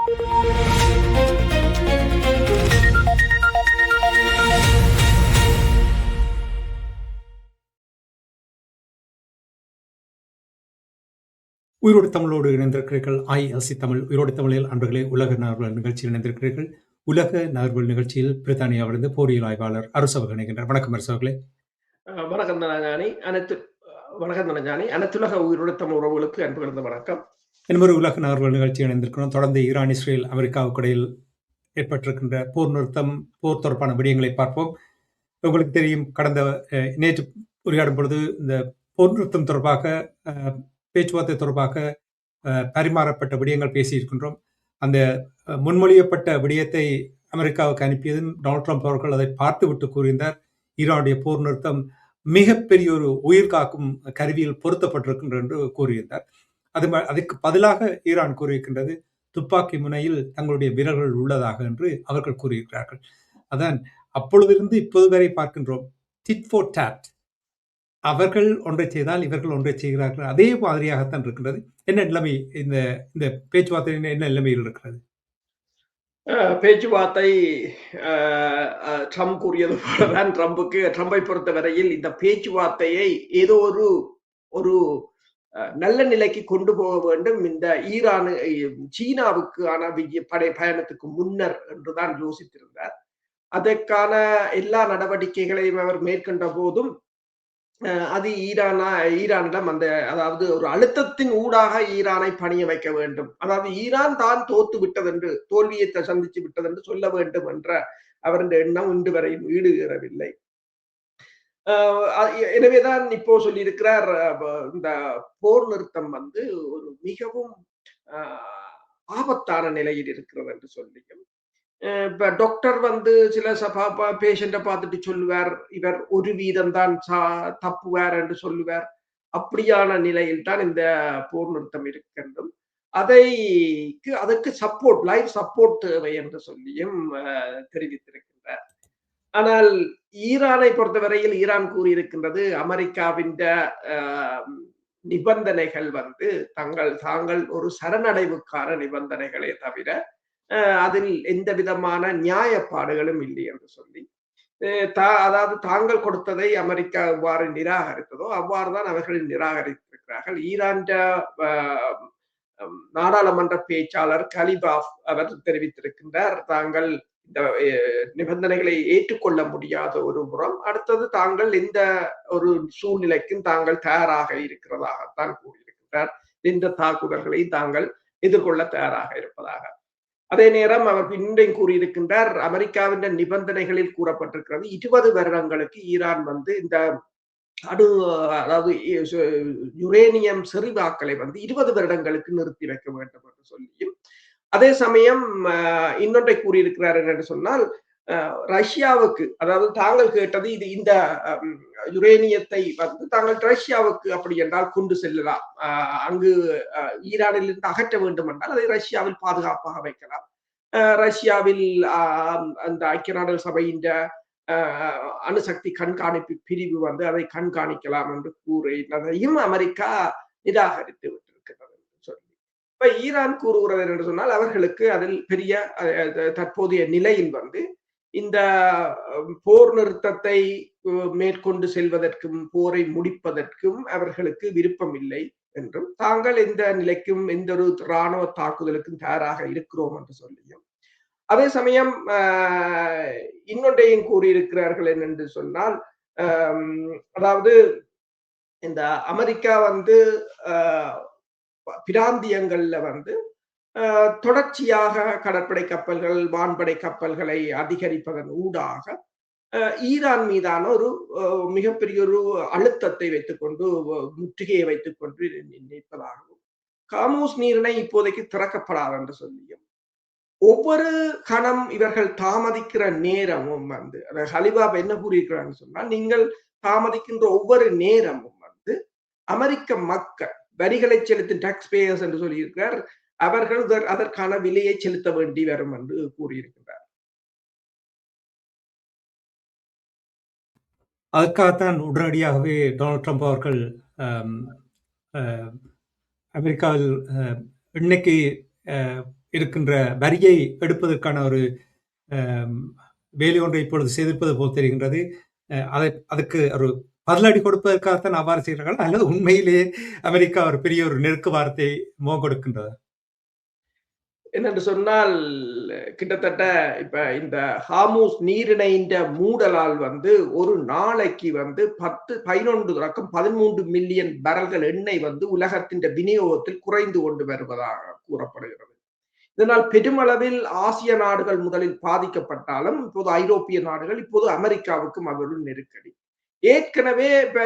உயிரோடு தமிழோடு இணைந்திருக்கிறீர்கள். ILC தமிழ் உயிரோடு தமிழில் அன்பர்களே, உலக நகர்வுகள் நிகழ்ச்சியில் இணைந்திருக்கிறீர்கள். உலக நகர்வுகள் நிகழ்ச்சியில் பிரித்தானியாவிலிருந்து போரியல் ஆய்வாளர் அரசு அவர்கள் இணைகின்றார். வணக்கம் அரசு அவர்களே. வணக்கம் தனஞானி. வணக்கம் தனஞானி. அனைத்துலக உயிரோடு தமிழ் உறவுகளுக்கு அன்பு கலந்த வணக்கம். இன்னொரு உலக நகர்வுகள் நிகழ்ச்சி இணைந்திருக்கிறோம். தொடர்ந்து ஈரான், இஸ்ரேல், அமெரிக்காவுக்கு இடையில் ஏற்பட்டிருக்கின்ற போர் நிறுத்தம், போர் தொடர்பான விடயங்களை பார்ப்போம். உங்களுக்கு தெரியும், கடந்த நேற்று உரையாடும் பொழுது இந்த போர் நிறுத்தம் தொடர்பாக பேச்சுவார்த்தை தொடர்பாக பரிமாறப்பட்ட விடயங்கள் பேசியிருக்கின்றோம். அந்த முன்மொழியப்பட்ட விடயத்தை அமெரிக்காவுக்கு அனுப்பியதும் டொனால்ட் ட்ரம்ப் அவர்கள் அதை பார்த்துவிட்டு கூறினார், ஈரானுடைய போர் நிறுத்தம் மிகப்பெரிய ஒரு உயிர் காக்கும் கருவியில் பொருத்தப்பட்டிருக்கின்ற என்று கூறியிருந்தார். அதுக்கு பதிலாக ஈரான் கூறியிருக்கின்றது, துப்பாக்கி முனையில் தங்களுடைய வீரர்கள் உள்ளதாக என்று அவர்கள் கூறியிருக்கிறார்கள். அதான் அப்பொழுதிருந்து இப்போது வரை பார்க்கின்றோம், டிட் ஃபார் டாட். அவர்கள் ஒன்றை செய்தால் இவர்கள் ஒன்றை செய்கிறார்கள். அதே மாதிரியாகத்தான் இருக்கின்றது. என்ன நிலைமை இந்த பேச்சுவார்த்தை என்ன நிலைமையில் இருக்கிறது? பேச்சுவார்த்தை ட்ரம்ப் கூறியது போலதான். ட்ரம்பை பொறுத்த வரையில் இந்த பேச்சுவார்த்தையை ஏதோ ஒரு நல்ல நிலைக்கு கொண்டு போக வேண்டும், இந்த சீனாவுக்கான படை பயணத்துக்கு முன்னர் என்றுதான் யோசித்திருந்தார். அதற்கான எல்லா நடவடிக்கைகளையும் அவர் மேற்கொண்ட போதும் அது ஈரானிடம் அதாவது ஒரு அழுத்தத்தின் ஊடாக ஈரானை பணிய வைக்க வேண்டும், அதாவது ஈரான் தான் தோத்து விட்டதென்று, தோல்வியை சந்திச்சு விட்டதென்று சொல்ல வேண்டும் என்ற அவருடைய எண்ணம் இன்று வரையும் ஈடுகிறவில்லை. எனவேதான் இப்போ சொல்லியிருக்கிறார், இந்த போர் நிறுத்தம் ஒரு மிகவும் ஆபத்தான நிலையில் இருக்கிறது என்று சொல்லியும். இப்ப டாக்டர் சில பேஷண்ட பார்த்துட்டு சொல்லுவார், இவர் 1% தான் தப்புவார் என்று சொல்லுவார். அப்படியான நிலையில் தான் இந்த போர் நிறுத்தம் இருக்கின்றது. அதற்கு சப்போர்ட், லைஃப் சப்போர்ட் தேவை என்று சொல்லியும் தெரிவித்திருக்கின்றார். ஆனால் ஈரானை பொறுத்தவரையில் ஈரான் கூறியிருக்கின்றது, அமெரிக்காவின் நிபந்தனைகள் தாங்கள் ஒரு சரணடைவுக்கான நிபந்தனைகளே தவிர அதில் எந்த விதமான நியாயப்பாடுகளும் இல்லை என்று சொல்லி, அதாவது தாங்கள் கொடுத்ததை அமெரிக்கா எவ்வாறு நிராகரித்ததோ அவ்வாறுதான் அவர்கள் நிராகரித்திருக்கிறார்கள். ஈரான் நாடாளுமன்ற பேச்சாளர் கலிபாஃப் அவர் தெரிவித்திருக்கின்றார், தாங்கள் இந்த நிபந்தனைகளை ஏற்றுக்கொள்ள முடியாத ஒரு புறம், அடுத்தது தாங்கள் எந்த ஒரு சூழ்நிலைக்கும் தாங்கள் தயாராக இருக்கிறதாகத்தான் கூறியிருக்கிறார். எந்த தாக்குதல்களை தாங்கள் எதிர்கொள்ள தயாராக இருப்பதாக. அதே நேரம் அவர் பின்னையும் கூறியிருக்கின்றார், அமெரிக்காவின் நிபந்தனைகளில் கூறப்பட்டிருக்கிறது 20 வருடங்களுக்கு ஈரான் இந்த அதாவது யுரேனியம் செறிவாக்கலை 20 வருடங்களுக்கு நிறுத்தி வைக்க வேண்டும் என்று சொல்லியும், அதே சமயம் இன்னொன்றை கூறியிருக்கிறார் என்று சொன்னால், ரஷ்யாவுக்கு, அதாவது தாங்கள் கேட்டது இந்த யுரேனியத்தை தாங்கள் ரஷ்யாவுக்கு அப்படி என்றால் கொண்டு செல்லலாம், அங்கு ஈரானில் இருந்து அகற்ற வேண்டும் என்றால் அதை ரஷ்யாவில் பாதுகாப்பாக வைக்கலாம், ரஷ்யாவில் அந்த ஐக்கிய நாடுகள் சபையின் அணுசக்தி கண்காணிப்பு பிரிவு அதை கண்காணிக்கலாம் என்று கூறினதையும் அமெரிக்கா நிராகரித்து விட்டிருக்கிறது என்று சொல்லி, இப்ப ஈரான் கூறுகிறது என்று சொன்னால், அவர்களுக்கு அதில் பெரிய தற்போதைய நிலையில் இந்த போர் நிறுத்தத்தை மேற்கொண்டு செல்வதற்கும் போரை முடிப்பதற்கும் அவர்களுக்கு விருப்பம் இல்லை என்றும், தாங்கள் எந்த நிலைக்கும் எந்த ஒரு இராணுவ தாக்குதலுக்கும் தயாராக இருக்கிறோம் என்று சொல்லியும், அதே சமயம் இன்னொன்றையும் கூறியிருக்கிறார்கள் என்று சொன்னால், அதாவது இந்த அமெரிக்கா பிராந்தியங்கள்ல தொடர்ச்சியாக கடற்படை கப்பல்கள், வான்படை கப்பல்களை அதிகரிப்பதன் ஊடாக ஈரான் மீதான ஒரு மிகப்பெரிய ஒரு அழுத்தத்தை வைத்துக்கொண்டு, முற்றுகையை வைத்துக் கொண்டு நிற்பதாகவும், காமூஸ் நீரிணை இப்போதைக்கு திறக்கப்படாது என்று சொல்லியும், ஒவ்வொரு கணம் இவர்கள் தாமதிக்கிற நேரமும் ஹலிபாப் என்ன கூறியிருக்கிறான்னு சொன்னால், நீங்கள் தாமதிக்கின்ற ஒவ்வொரு நேரமும் அமெரிக்க மக்கள் வரிகளை செலுத்தும் டாக்ஸ் பேயர்ஸ் என்று சொல்லியிருக்கிறார், அவர்கள் அதற்கான விலையை செலுத்த வேண்டி வரும் என்று கூறியிருக்கிறார். அதற்காகத்தான் உடனடியாகவே டொனால்ட் ட்ரம்ப் அவர்கள் அமெரிக்காவில் இன்னைக்கு இருக்கின்ற வரியை எடுப்பதற்கான ஒரு வேலை ஒன்றை இப்பொழுது செய்திருப்பது போல் தெரிகின்றது. அதுக்கு ஒரு பதிலடி கொடுப்பதற்காகத்தான் அவ்வாறு செய்கிறார்கள், அல்லது உண்மையிலேயே அமெரிக்கா ஒரு பெரிய ஒரு நெருக்கு வார்த்தை முகம் கொடுக்கின்றதா? என்னென்று சொன்னால் கிட்டத்தட்ட இப்ப இந்த ஹார்மூஸ் நீரிணையின் மூடலால் ஒரு நாளைக்கு 11 தொடக்கம் 13 மில்லியன் பேரல்கள் எண்ணெய் உலகத்தின் விநியோகத்தில் குறைந்து கொண்டு வருவதாக கூறப்படுகிறது. இதனால் பெருமளவில் ஆசிய நாடுகள் முதலில் பாதிக்கப்பட்டாலும் இப்போது ஐரோப்பிய நாடுகள், இப்போது அமெரிக்காவுக்கும் அது ஒரு நெருக்கடி. ஏற்கனவே இப்ப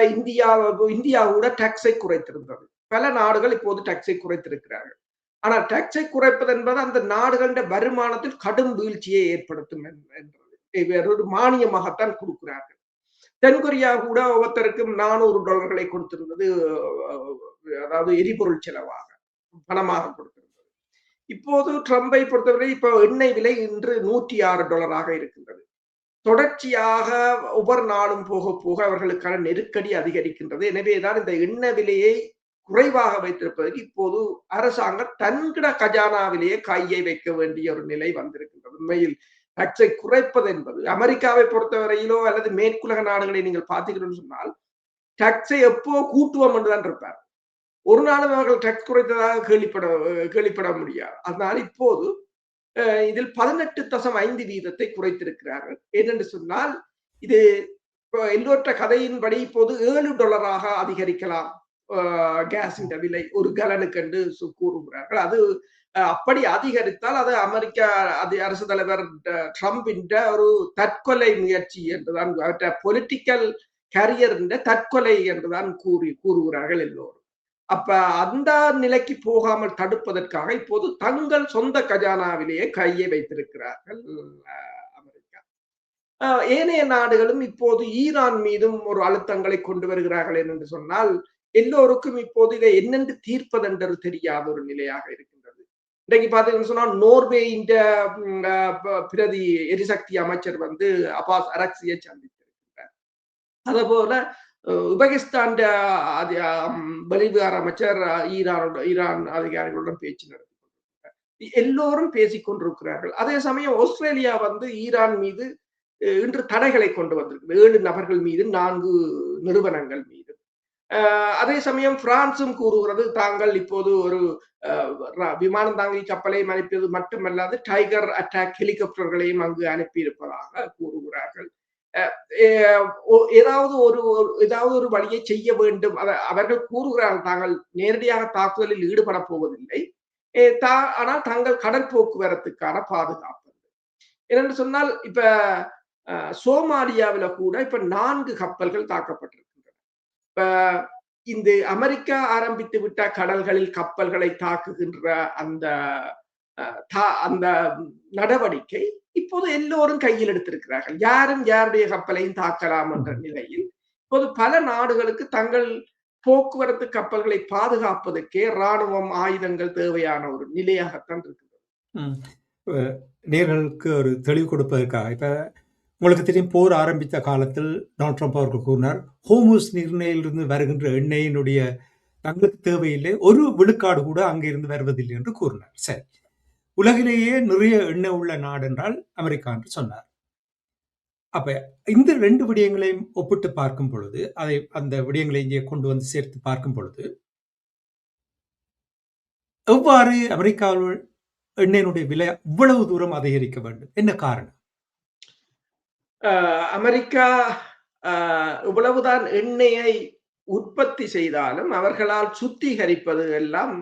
இந்தியா கூட டாக்ஸை குறைத்திருந்தது. பல நாடுகள் இப்போது டாக்ஸை குறைத்திருக்கிறார்கள். ஆனா டாக்ஸை குறைப்பது என்பது அந்த நாடுகளின் வருமானத்தில் கடும் வீழ்ச்சியை ஏற்படுத்தும் என்றது ஒரு மானியமாகத்தான் கொடுக்கிறார்கள். தென்கொரியா கூட ஒவ்வொருத்தருக்கும் $400 கொடுத்திருந்தது, அதாவது எரிபொருள் செலவாக பணமாக கொடுத்திருந்தது. இப்போது ட்ரம்பை பொறுத்தவரை இப்போ எண்ணெய் விலை இன்று $106 இருக்கின்றது. தொடர்ச்சியாக ஒவ்வொரு நாளும் போக போக அவர்களுக்கான நெருக்கடி அதிகரிக்கின்றது. எனவேதான் இந்த எண்ணெய் விலையை குறைவாக வைத்திருப்பதற்கு இப்போது அரசாங்கம் தன்கிட கஜானாவிலேயே கையை வைக்க வேண்டிய ஒரு நிலை வந்திருக்கின்றது. உண்மையில் டாக்ஸை குறைப்பது என்பது அமெரிக்காவை பொறுத்தவரையிலோ அல்லது மேற்குலக நாடுகளை நீங்கள் பார்த்தீங்கன்னு சொன்னால் டாக்ஸை எப்போ கூட்டுவோம் என்றுதான் இருப்பார். ஒரு நாளும் அவர்கள் டாக்ஸ் குறைத்ததாக கேள்விப்பட முடியாது. அதனால் இப்போது இதில் 18.5% குறைத்திருக்கிறார்கள். ஏனென்று சொன்னால் இது எல்லோற்ற கதையின்படி இப்போது $7 அதிகரிக்கலாம் கேஸின் விலை ஒரு கலனுக்கு என்று கூறுகிறார்கள். அது அப்படி அதிகரித்தால் அது அமெரிக்க அரசு தலைவர் ட்ரம்பின் ஒரு தற்கொலை முயற்சி என்றுதான், பொலிட்டிக்கல் கேரியர் தற்கொலை என்றுதான் கூறுகிறார்கள் எல்லோரும். அப்ப அந்த நிலைக்கு போகாமல் தடுப்பதற்காக இப்போது தங்கள் சொந்த கஜானாவிலேயே கையை வைத்திருக்கிறார்கள் அமெரிக்கா. ஏனைய நாடுகளும் இப்போது ஈரான் மீதும் ஒரு அழுத்தங்களை கொண்டு வருகிறார்கள் என்று சொன்னால் எல்லோருக்கும் இப்போது இதை என்னென்று தீர்ப்பதென்று தெரியாத ஒரு நிலையாக இருக்கின்றது. இன்றைக்கு பார்த்தீங்கன்னு சொன்னால் நோர்வேயின் பிரதி எரிசக்தி அமைச்சர் அபாஸ் அரக்சியை சந்தித்திருக்கிறார். அதுபோல உபகிஸ்தான் வெளிவிவகார அமைச்சர் ஈரான் அதிகாரிகளுடன் பேச்சு நடத்தி கொண்டிருக்கிறார். எல்லோரும் பேசிக் கொண்டிருக்கிறார்கள். அதே சமயம் ஆஸ்திரேலியா ஈரான் மீது இன்று தடைகளை கொண்டு வந்திருக்கு, 7 நபர்கள் மீது 4 நிறுவனங்கள் மீது. அதே சமயம் பிரான்சும் கூறுகிறது தாங்கள் இப்போது ஒரு விமானம் தாங்கி கப்பலை அனுப்பியது மட்டுமல்லாது டைகர் அட்டாக் ஹெலிகாப்டர்களையும் அங்கு அனுப்பியிருப்பதாக கூறுகிறார்கள். ஏதாவது ஒரு வழியை செய்ய வேண்டும். அவர்கள் கூறுகிறார்கள் தாங்கள் நேரடியாக தாக்குதலில் ஈடுபட போவதில்லை, ஆனால் தங்கள் கடல் போக்குவரத்துக்கான பாதுகாப்பு. என்னென்று சொன்னால் இப்ப சோமாலியாவில கூட இப்ப 4 கப்பல்கள் தாக்கப்பட்டிருக்கின்றன. இப்ப இந்த அமெரிக்கா ஆரம்பித்து விட்ட கடல்களில் கப்பல்களை தாக்குகின்ற அந்த நடவடிக்கை இப்போது எல்லோரும் கையில் எடுத்திருக்கிறார்கள். யாரும் யாருடைய கப்பலையும் தாக்கலாம் என்ற நிலையில் இப்போது பல நாடுகளுக்கு தங்கள் போக்குவரத்து கப்பல்களை பாதுகாப்பதற்கே ராணுவம் ஆயுதங்கள் தேவையான ஒரு நிலையாகத்தான் இருக்கிறது. நேர்களுக்கு ஒரு தெளிவு கொடுப்பதற்காக இப்ப உங்களுக்கு தெரியும், போர் ஆரம்பித்த காலத்தில் டொனால்ட் ட்ரம்ப் அவர்கள் கூறினார், ஹோர்முஸ் நீரிணையிலிருந்து வருகின்ற எண்ணெயினுடைய தங்களுக்கு தேவையில்லை, ஒரு விழுக்காடு கூட அங்கிருந்து வருவதில்லை என்று கூறினார். சரி, உலகிலேயே நிறைய எண்ணெய் உள்ள நாடு என்றால் அமெரிக்கா என்று சொன்னார். அப்ப இந்த 2 விடயங்களையும் ஒப்பிட்டு பார்க்கும் பொழுது, அந்த விடயங்களை இங்கே கொண்டு வந்து சேர்த்து பார்க்கும் பொழுது, எவ்வாறு அமெரிக்காவில் எண்ணெயினுடைய விலை இவ்வளவு தூரம் அதிகரிக்க வேண்டும்? என்ன காரணம்? அமெரிக்கா இவ்வளவுதான் எண்ணெயை உற்பத்தி செய்தாலும் அவர்களால் சுத்திகரிப்பது எல்லாம்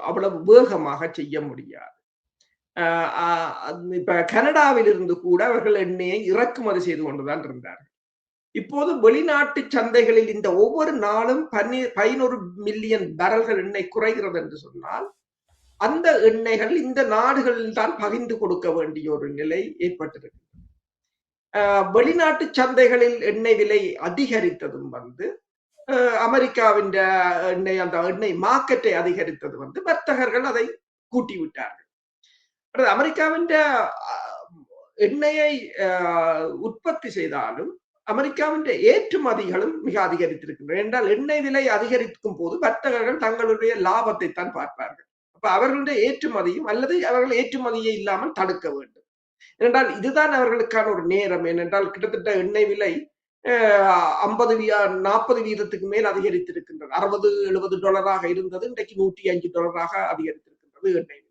அவ்வளவு வேகமாக செய்ய முடியாது. இப்ப கனடாவில் இருந்து கூட அவர்கள் எண்ணெயை இறக்குமதி செய்து கொண்டுதான் இருந்தார்கள். இப்போது வெளிநாட்டு சந்தைகளில் இந்த ஒவ்வொரு நாளும் 11 மில்லியன் பேரல்கள் எண்ணெய் குறைகிறது என்று சொன்னால் அந்த எண்ணெய்கள் இந்த நாடுகளில் தான் பகிர்ந்து கொடுக்க வேண்டிய ஒரு நிலை ஏற்பட்டிருக்கு. வெளிநாட்டு சந்தைகளில் எண்ணெய் விலை அதிகரித்ததும் அமெரிக்காவின் எண்ணெய் மார்க்கெட்டை அதிகரித்தது வர்த்தகர்கள் அதை கூட்டி விட்டார்கள். அமெரிக்காவின் எண்ணெயை உற்பத்தி செய்தாலும் அமெரிக்காவின் ஏற்றுமதிகளும் மிக அதிகரித்திருக்கின்றன. என்றால் எண்ணெய் விலை அதிகரிக்கும் போது வர்த்தகர்கள் தங்களுடைய லாபத்தை தான் பார்ப்பார்கள். அப்ப அவர்களுடைய ஏற்றுமதியும் அல்லது அவர்கள் ஏற்றுமதியை இல்லாமல் தடுக்க வேண்டும். ஏனென்றால் இதுதான் அவர்களுக்கான ஒரு நேரம். ஏனென்றால் கிட்டத்தட்ட எண்ணெய் விலை 50 40 வீதத்துக்கு மேல் அதிகரித்திருக்கின்றது. $60-70 இருந்தது. இன்றைக்கு $105 அதிகரித்திருக்கின்றது எண்ணெய் விலை.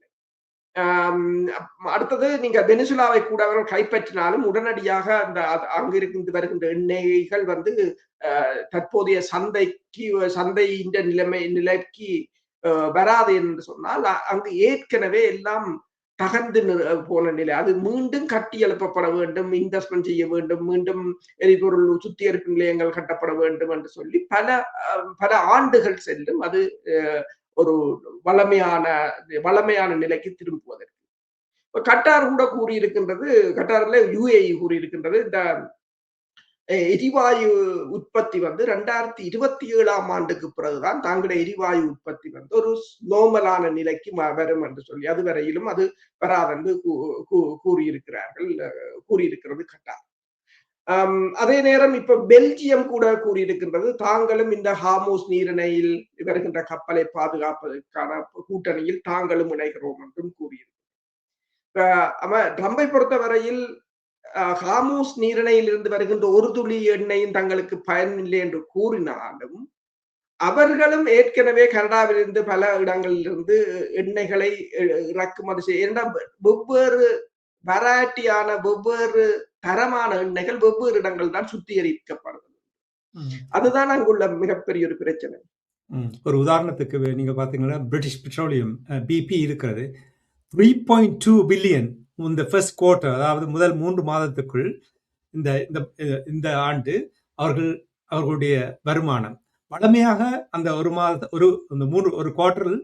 அடுத்தது நீங்க வெனிசுலாவை கூட அவர்கள் கைப்பற்றினாலும் உடனடியாக அந்த அங்கிருந்து வருகின்ற எண்ணெய்கள் வந்து தற்போதைய சந்தையின் நிலைக்கு வராது என்று சொன்னால் அங்கு ஏற்கனவே எல்லாம் தகர்ந்து போன நிலை. அது மீண்டும் கட்டி எழுப்பப்பட வேண்டும், இன்வெஸ்ட்மெண்ட் செய்ய வேண்டும், மீண்டும் எரிபொருள் சுத்திகரிப்பு நிலையங்கள் கட்டப்பட வேண்டும் என்று சொல்லி பல ஆண்டுகள் செல்லும் அது ஒரு வளமையான நிலைக்கு திரும்புவதற்கு. கட்டார் கூட கூறியிருக்கின்றது, கட்டார்ல UAE கூறியிருக்கின்றது, இந்த எரிவாயு உற்பத்தி வந்து 2027 ஆண்டுக்கு பிறகுதான் தாங்களுடைய எரிவாயு உற்பத்தி வந்து ஒரு நோமலான நிலைக்கு வரும் என்று சொல்லி, அது வரையிலும் அது வராதென்று கூறியிருக்கிறது கட்டார். அதே நேரம் இப்ப பெல்ஜியம் கூட கூறியிருக்கின்றது, தாங்களும் இந்த ஹார்மோஸ் நீரிணையில் வருகின்ற கப்பலை பாதுகாப்பதற்கான கூட்டணியில் தாங்களும் இணைகிறோம் என்றும் கூறியிருக்கிறது. ட்ரம்பை பொறுத்தவரையில் ஹார்மூஸ் நீரிணையில் இருந்து வருகின்ற ஒரு துளி எண்ணெயும் தங்களுக்கு பயனில்லை என்று கூறினாலும் அவர்களும் ஏற்கனவே கனடாவிலிருந்து பல இடங்களிலிருந்து எண்ணெய்களை இறக்குமதி செய்ய வெவ்வேறு வெரைட்டியான வெவ்வேறு தரமான எண்ணெய்கள் வெவ்வேறு இடங்கள் தான் சுத்திகரிக்கப்படுது. அதுதான் அங்குள்ள மிகப்பெரிய ஒரு பிரச்சனை. ஒரு உதாரணத்துக்கு நீங்க பாத்தீங்கன்னா பிரிட்டிஷ் பெட்ரோலியம் BP இருக்கிறது 3.2 பில்லியன் இந்த ஃபர்ஸ்ட் குவார்ட்டர், அதாவது முதல் 3 மாதத்துக்குள் இந்த ஆண்டு அவர்களுடைய வருமானம் வழமையாக அந்த ஒரு குவார்ட்டரில்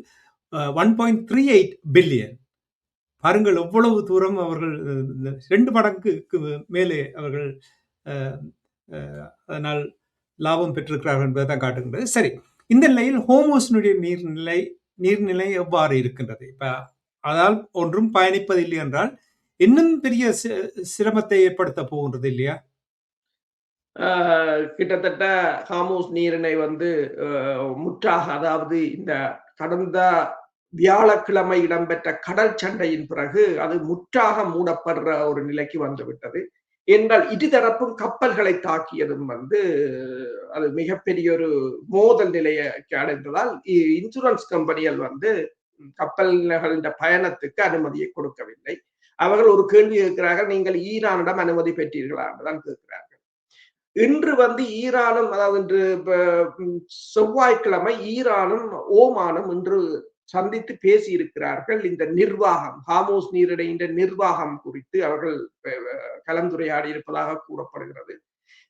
1.38 பில்லியன். பாருங்கள் எவ்வளவு தூரம் அவர்கள் 2 மடங்குக்கு மேலே அவர்கள் அதனால் லாபம் பெற்றிருக்கிறார்கள் என்பதை தான் காட்டுகின்றது. சரி, இந்த நிலையில் ஹோர்மூஸினுடைய நீர்நிலை எவ்வாறு இருக்கின்றது? இப்ப அதால் ஒன்றும் பயணிப்பதில்லை என்றால் இன்னும் பெரிய சிரமத்தை ஏற்படுத்த போகின்றது இல்லையா? கிட்டத்தட்ட ஹார்மூஸ் நீரிணை வந்து முற்றாக, அதாவது இந்த கடந்த வியாழக்கிழமை இடம்பெற்ற கடல் சண்டையின் பிறகு அது முற்றாக மூடப்படுற ஒரு நிலைக்கு வந்துவிட்டது. என்றால் இருதரப்பும் கப்பல்களை தாக்கியதும் வந்து அது மிகப்பெரிய ஒரு மோதல் நிலையை அடைந்ததால் இன்சூரன்ஸ் கம்பெனிகள் வந்து கப்பல்களின் பயணத்துக்கு அனுமதியை கொடுக்கவில்லை. அவர்கள் ஒரு கேள்வி கேட்கிறார்கள், நீங்கள் ஈரானிடம் அனுமதி பெற்றீர்களா என்றுதான் கேட்கிறார்கள். இன்று வந்து ஈரானும், அதாவது இன்று செவ்வாய்க்கிழமை ஈரானும் ஓமானும் இன்று சந்தித்து பேசி இருக்கிறார்கள். இந்த நிர்வாகம், ஹார்மூஸ் நீரிணையின் நிர்வாகம் குறித்து அவர்கள் கலந்துரையாடி இருப்பதாக கூறப்படுகிறது.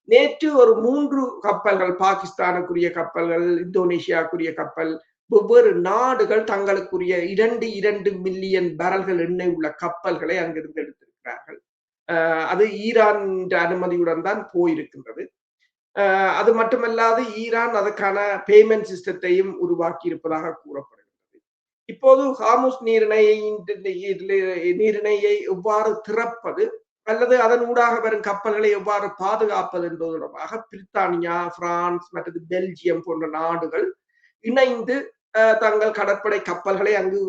நேற்று ஒரு 3 கப்பல்கள், பாகிஸ்தானுக்குரிய கப்பல்கள், இந்தோனேஷியாவுக்குரிய கப்பல், வெவ்வேறு நாடுகள் தங்களுக்குரிய 2 மில்லியன் பேரல்கள் எண்ணெய் உள்ள கப்பல்களை அங்கிருந்து எடுத்திருக்கிறார்கள். அது ஈரான் அனுமதியுடன் தான் போயிருக்கின்றது. அது மட்டுமல்லாது ஈரான் அதற்கான பேமெண்ட் சிஸ்டத்தையும் உருவாக்கி இருப்பதாக கூறப்படுகிறது. இப்போது ஹார்மூஸ் நீரிணையை எவ்வாறு திறப்பது அல்லது அதன் ஊடாக வரும் கப்பல்களை எவ்வாறு பாதுகாப்பது என்பது தொடர்பாக பிரித்தானியா, பிரான்ஸ் மற்றது பெல்ஜியம் போன்ற நாடுகள் இணைந்து தங்கள் கடற்படை கப்பல்களை அங்கு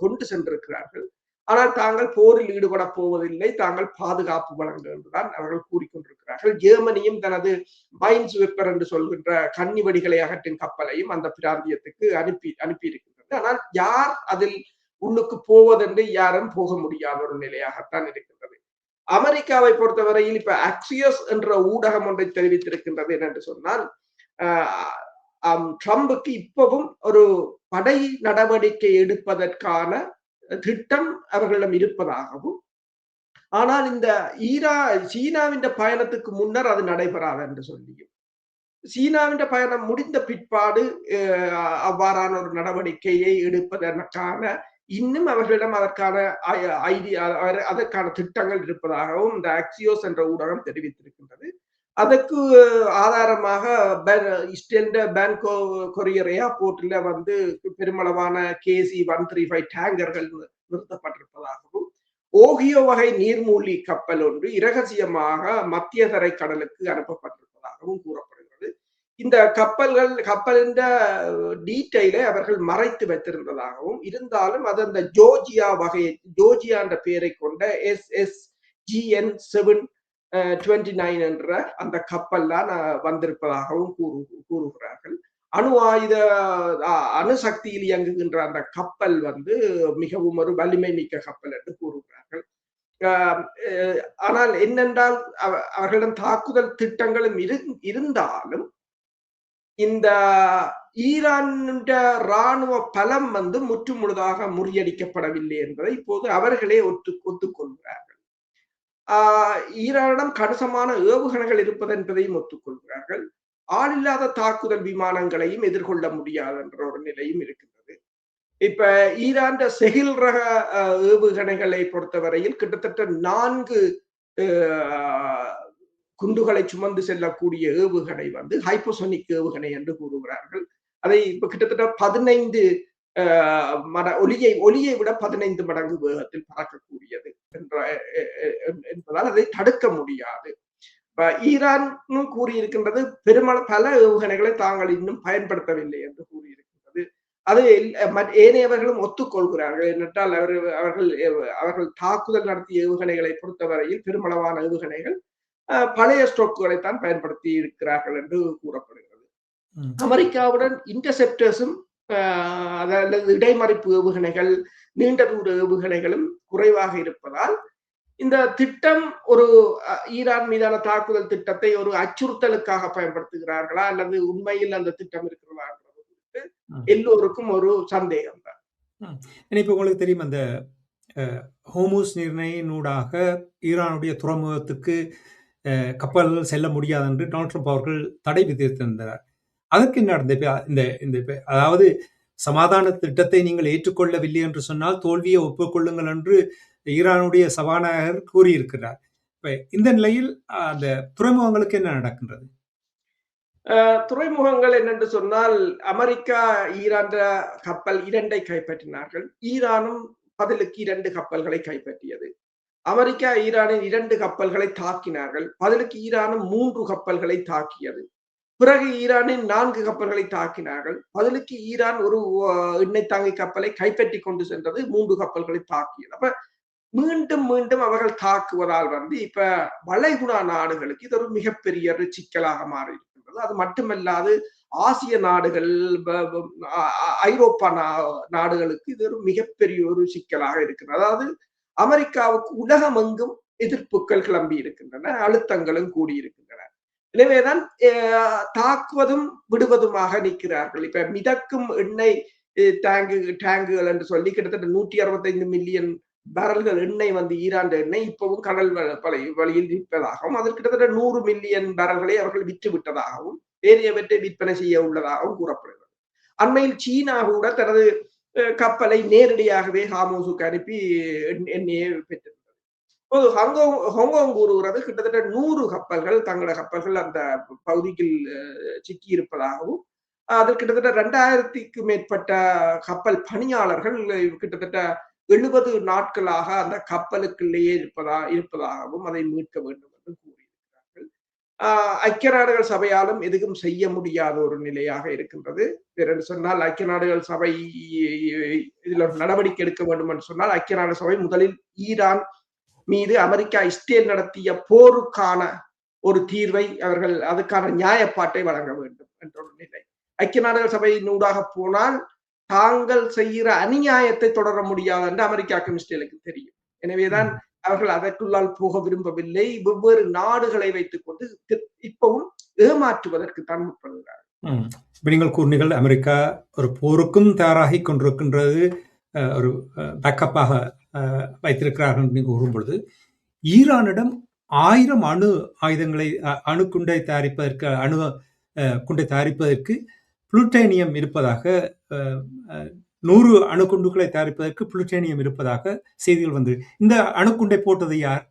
கொண்டு சென்றிருக்கிறார்கள். ஆனால் தாங்கள் போரில் ஈடுபட போவதில்லை, தாங்கள் பாதுகாப்பு வழங்க என்றுதான் அவர்கள் கூறிக்கொண்டிருக்கிறார்கள். ஜெர்மனியும் தனது மைன்ஸ் வெப்பர் என்று சொல்கின்ற கன்னி வெடிகளை அகற்றின் கப்பலையும் அந்த பிராந்தியத்துக்கு அனுப்பியிருக்கின்றது. ஆனால் யார் அதில் உள்ளுக்கு போவதென்று யாரும் போக முடியாத ஒரு நிலையாகத்தான் இருக்கின்றது. அமெரிக்காவை பொறுத்தவரையில் இப்ப அக்சியஸ் என்ற ஊடகம் ஒன்றை தெரிவித்திருக்கின்றது என்னென்று சொன்னால், ட்ரம்புக்கு இப்பவும் ஒரு படை நடவடிக்கை எடுப்பதற்கான திட்டம் அவர்களிடம் இருப்பதாகவும், ஆனால் இந்த சீனாவின் பயணத்துக்கு முன்னர் அது நடைபெறாது என்று சொல்லியும், சீனாவின் பயணம் முடிந்த பிற்பாடு அவ்வாறான ஒரு நடவடிக்கையை எடுப்பதற்கான இன்னும் அவர்களிடம் அதற்கான திட்டங்கள் இருப்பதாகவும் இந்த அக்சியோஸ் என்ற ஊடகம் தெரிவித்திருக்கின்றது. அதற்கு ஆதாரமாக பேங்கோ கொரியர் ஏர்போர்ட்ல வந்து பெருமளவான KC-135 டேங்கர்கள் நிறுத்தப்பட்டிருப்பதாகவும், ஓகியோ வகை நீர்மூழ்கி கப்பல் ஒன்று இரகசியமாக மத்திய தரை கடலுக்கு அனுப்பப்பட்டிருப்பதாகவும் கூறப்படுகிறது. இந்த கப்பலின் டீட்டெயிலை அவர்கள் மறைத்து வைத்திருந்ததாகவும், இருந்தாலும் அது அந்த ஜோர்ஜியா என்ற பெயரை கொண்ட SSGN 729 என்ற அந்த கப்பல் தான் வந்திருப்பதாகவும் கூறுகிறார்கள். அணுசக்தியில் இயங்குகின்ற அந்த கப்பல் வந்து மிகவும் ஒரு வலிமை மிக்க கப்பல் என்று கூறுகிறார்கள். ஆனால் என்னென்றால் அவர்களிடம் தாக்குதல் திட்டங்களும் இருந்தாலும் இந்த ஈரான் ராணுவ பலம் வந்து முற்றுமுழுதாக முறியடிக்கப்படவில்லை என்பதை இப்போது அவர்களே ஒத்துக்கொள்கிறார்கள். ஈரானிடம் கணிசமான ஏவுகணைகள் இருப்பது என்பதையும் ஒத்துக்கொள்கிறார்கள். ஆளில்லாத தாக்குதல் விமானங்களையும் எதிர்கொள்ள முடியாது என்ற ஒரு நிலையும் இருக்கின்றது. இப்ப ஈரான் செகில் ரக ஏவுகணைகளை பொறுத்தவரையில் கிட்டத்தட்ட 4 குண்டுகளை சுமந்து செல்லக்கூடிய ஏவுகணை வந்து ஹைப்போசோனிக் ஏவுகணை என்று கூறுகிறார்கள். அதை இப்ப கிட்டத்தட்ட 15 ஒலியை விட 15 மடங்கு வேகத்தில் பறக்கக்கூடியது என்பதால் அதை தடுக்க முடியாது. ஈரான் கூறியிருக்கின்றது பல ஏவுகணைகளை தாங்கள் இன்னும் பயன்படுத்தவில்லை என்று கூறியிருக்கின்றது. அது ஏனையவர்களும் ஒத்துக்கொள்கிறார்கள். என்னென்றால் அவர்கள் தாக்குதல் நடத்திய ஏவுகணைகளை பொறுத்தவரையில் பெருமளவான ஏவுகணைகள் பழைய ஸ்டோக்குகளைத்தான் பயன்படுத்தி இருக்கிறார்கள் என்று கூறப்படுகிறது. அமெரிக்காவுடன் இன்டர்செப்டர்ஸும் அதாவது இடைமறிப்பு ஏவுகணைகள், நீண்ட தூர ஏவுகணைகளும் குறைவாக இருப்பதால் இந்த திட்டம் ஒரு ஈரான் மீதான தாக்குதல் திட்டத்தை ஒரு அச்சுறுத்தலுக்காக பயன்படுத்துகிறார்களா அல்லது உண்மையில் அந்த திட்டம் இருக்கிறதா எல்லோருக்கும் ஒரு சந்தேகம் தான். இப்ப உங்களுக்கு தெரியும், அந்த ஹோர்முஸ் நீரிணையினூடாக ஈரானுடைய துறைமுகத்துக்கு கப்பல்கள் செல்ல முடியாது என்று டொனால்ட் ட்ரம்ப் அவர்கள் தடை விதித்திருந்தார். அதற்கு என்ன அதாவது சமாதான திட்டத்தை நீங்கள் ஏற்றுக்கொள்ளவில்லை என்று சொன்னால் தோல்வியை ஒப்புக்கொள்ளுங்கள் என்று ஈரானுடைய சபாநாயகர் கூறியிருக்கிறார். இப்ப இந்த நிலையில் அந்த துறைமுகங்களுக்கு என்ன நடக்கின்றது? துறைமுகங்கள் என்னென்று சொன்னால், அமெரிக்கா ஈரான் கப்பல் 2 கைப்பற்றினார்கள். ஈரானும் பதிலுக்கு 2 கப்பல்களை கைப்பற்றியது. அமெரிக்கா ஈரானின் 2 கப்பல்களை தாக்கினார்கள். பதிலுக்கு ஈரானும் 3 கப்பல்களை தாக்கியது. பிறகு ஈரானின் 4 கப்பல்களை தாக்கினார்கள். பதிலுக்கு ஈரான் ஒரு எண்ணெய் தாங்கி கப்பலை கைப்பற்றி கொண்டு சென்றது, 3 கப்பல்களை தாக்கியது. அப்ப மீண்டும் மீண்டும் அவர்கள் தாக்குவதால் வந்து இப்ப வளைகுடா நாடுகளுக்கு இது ஒரு மிகப்பெரிய ஒரு சிக்கலாக மாறி இருக்கின்றது. அது மட்டுமல்லாது ஆசிய நாடுகள், ஐரோப்பா நாடுகளுக்கு இது ஒரு மிகப்பெரிய ஒரு சிக்கலாக இருக்கிறது. அதாவது அமெரிக்காவுக்கு உலகம் எங்கும் எதிர்ப்புகள் கிளம்பி இருக்கின்றன, அழுத்தங்களும் கூடியிருக்கின்றன. எனவேதான் தாக்குவதும் விடுவதுமாக நிற்கிறார்கள். இப்ப மிதக்கும் எண்ணெய் டேங்குகள் என்று சொல்லி கிட்டத்தட்ட 165 மில்லியன் பேரல்கள் எண்ணெய் வந்து ஈரான் எண்ணெய் இப்பவும் கடல் வழியில் விற்பதாகவும், அதில் கிட்டத்தட்ட 100 மில்லியன் பேரல்களை அவர்கள் விற்று விட்டதாகவும், ஏரியவற்றை விற்பனை செய்ய உள்ளதாகவும் கூறப்படுகிறது. அண்மையில் சீனா கூட தனது கப்பலை நேரடியாகவே ஹார்முஸுக்கு அனுப்பி எண்ணெயை பெற்றிருந்தது. ஹாங்காங் கூறுகிறது கிட்டத்தட்ட 100 கப்பல்கள் தங்களோட கப்பல்கள் அந்த பகுதியில் சிக்கி இருப்பதாகவும், அதில் கிட்டத்தட்ட 2000க்கு மேற்பட்ட கப்பல் பணியாளர்கள் கிட்டத்தட்ட 70 நாட்களாக அந்த கப்பலுக்குள்ளேயே இருப்பதாகவும் அதை மீட்க வேண்டும் என்று கூறியிருக்கிறார்கள். ஐக்கிய நாடுகள் சபையாலும் எதுவும் செய்ய முடியாத ஒரு நிலையாக இருக்கின்றது. என்று சொன்னால் ஐக்கிய நாடுகள் சபை இதுல நடவடிக்கை எடுக்க வேண்டும் என்று சொன்னால் ஐக்கிய நாடுகள் சபை முதலில் ஈரான் மீது அமெரிக்கா இஸ்ரேல் நடத்திய போருக்கான ஒரு தீர்வை அவர்கள் அதுக்கான நியாயப்பாட்டை வழங்க வேண்டும் என்ற ஒரு நிலை. ஐக்கிய நாடுகள் சபையினூடாக போனால் தாங்கள் செய்கிற அநியாயத்தை தொடர முடியாது என்று அமெரிக்காவுக்கும் இஸ்ரேலுக்கு தெரியும். எனவேதான் அவர்கள் அதற்குள்ளால் போக விரும்பவில்லை. வெவ்வேறு நாடுகளை வைத்துக் கொண்டு இப்பவும் ஏமாற்றுவதற்கு தான் முற்படுகிறார்கள். நீங்கள் கூறினீர்கள் அமெரிக்கா ஒரு போருக்கும் தயாராகி கொண்டிருக்கின்றது, ஒரு பேக்கப்பாக வைத்திருக்கிறார்கள் என்று கூறும்பொழுது, ஈரானிடம் 1000 அணு ஆயுதங்களை அணுகுண்டை தயாரிப்பதற்கு புளுட்டோனியம் இருப்பதாக, 100 அணுகுண்டுகளை தயாரிப்பதற்கு புளுட்டோனியம் இருப்பதாக செய்திகள் வந்து, இந்த அணுகுண்டை போட்டது யார்?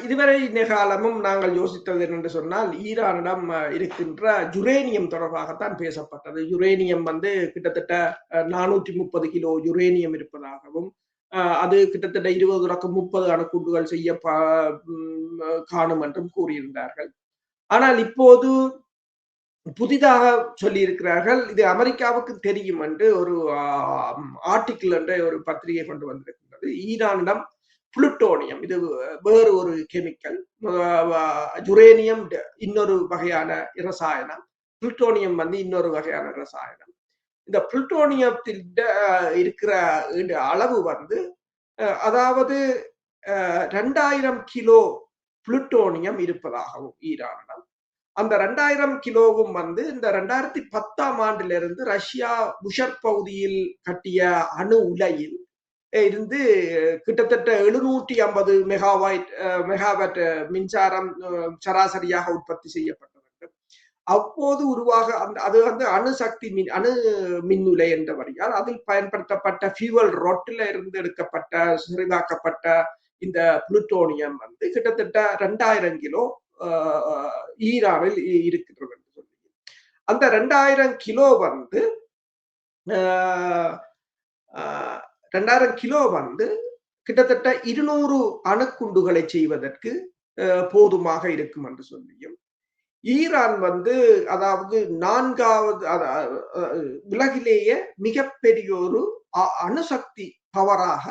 இதுவரை காலமும் நாங்கள் யோசித்தது என்று சொன்னால், ஈரானிடம் இருக்கின்ற யுரேனியம் தொடர்பாகத்தான் பேசப்பட்டது. யுரேனியம் வந்து கிட்டத்தட்ட 430 கிலோ யுரேனியம் இருப்பதாகவும், அது கிட்டத்தட்ட 20-30 அணுகுண்டுகள் செய்ய காணும் என்றும் கூறியிருந்தார்கள். ஆனால் இப்போது புதிதாக சொல்லியிருக்கிறார்கள். இது அமெரிக்காவுக்கு தெரியும் என்று ஒரு ஆர்டிக்கிள் என்ற ஒரு பத்திரிகை கொண்டு வந்திருக்கின்றது. ஈரானிடம் புளுட்டோனியம், இது வேறு ஒரு கெமிக்கல், யுரேனியம் இன்னொரு வகையான இரசாயனம், புளுட்டோனியம் வந்து இன்னொரு வகையான இரசாயனம். இந்த புளுட்டோனியத்தில் இருக்கிற அளவு வந்து அதாவது 2000 கிலோ புளுட்டோனியம் இருப்பதாகவும் ஈரானிடம், அந்த 2000 கிலோவும் வந்து இந்த 2010ஆம் ஆண்டிலிருந்து ரஷ்யா புஷர் பகுதியில் கட்டிய அணு உலையில் இருந்து கிட்டத்தட்ட 750 மெகாவாட் மின்சாரம் சராசரியாக உற்பத்தி செய்யப்பட்டது. அப்போது அது வந்து அணு மின் உலை என்றபடியால் அதில் பயன்படுத்தப்பட்ட ஃபியூவல் ரொட்டில இருந்து எடுக்கப்பட்ட செறிவாக்கப்பட்ட இந்த புளுட்டோனியம் வந்து கிட்டத்தட்ட 2000 கிலோ ஈரானில் இருக்கின்றது என்று சொல்லி, அந்த 2000 கிலோ வந்து 2000 கிலோ வந்து கிட்டத்தட்ட 200 அணுக்குண்டுகளை செய்வதற்கு போதுமாக இருக்கும் என்று சொல்லியும், ஈரான் வந்து அதாவது 4வது உலகிலேயே மிகப்பெரிய ஒரு அணுசக்தி பவராக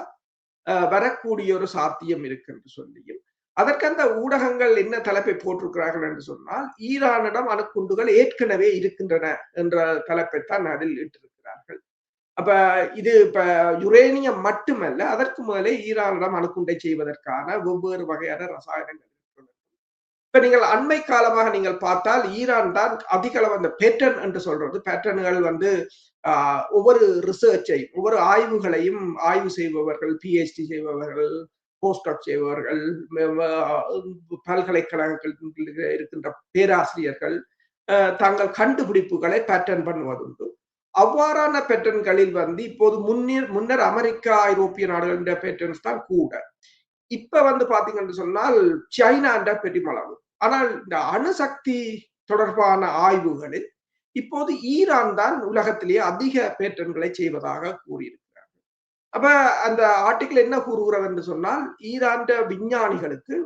வரக்கூடிய ஒரு சாத்தியம் இருக்கு என்று சொல்லியும், அதற்கு அந்த ஊடகங்கள் என்ன தலைப்பை போட்டிருக்கிறார்கள் என்று சொன்னால், ஈரானிடம் அணுக்குண்டுகள் ஏற்கனவே இருக்கின்றன என்ற தலைப்பைத்தான் அதில் இட்டிருக்கிறார்கள். அப்ப இது இப்ப யுரேனியம் மட்டுமல்ல, அதற்கு முதலே ஈரானிடம் அணுக்குண்டை செய்வதற்கான வெவ்வேறு வகையான ரசாயனங்கள் இருக்கிறது. இப்ப நீங்கள் அண்மை காலமாக நீங்கள் பார்த்தால் ஈரான் தான் அதிக அளவு அந்த பேட்டர்ன் என்று சொல்றது, பேட்டர்ன்கள் வந்து ஒவ்வொரு ரிசர்ச்சை, ஒவ்வொரு ஆய்வுகளையும் ஆய்வு செய்பவர்கள், பிஹெச்டி செய்பவர்கள், போஸ்டாக் செய்பவர்கள், பல்கலைக்கழகத்தில் இருக்கின்ற பேராசிரியர்கள் தங்கள் கண்டுபிடிப்புகளை பேட்டர்ன் பண்ணுவதுண்டு. அவ்வாறான பேட்டர்ன்களில் வந்து இப்போது முன்னர் அமெரிக்கா, ஐரோப்பிய நாடுகளின் பேட்டர்ன்ஸ் தான் கூட. இப்ப வந்து பாத்தீங்கன்னு சொன்னால் சைனா பெருமளவு. ஆனால் இந்த அணுசக்தி தொடர்பான ஆய்வுகளில் இப்போது ஈரான் தான் உலகத்திலேயே அதிக பேட்டர்ன்களை செய்வதாக கூறியிருக்கிறார்கள். அப்ப அந்த ஆர்டிகிள் என்ன கூறுகிறது என்று சொன்னால், ஈரான் விஞ்ஞானிகளுக்கு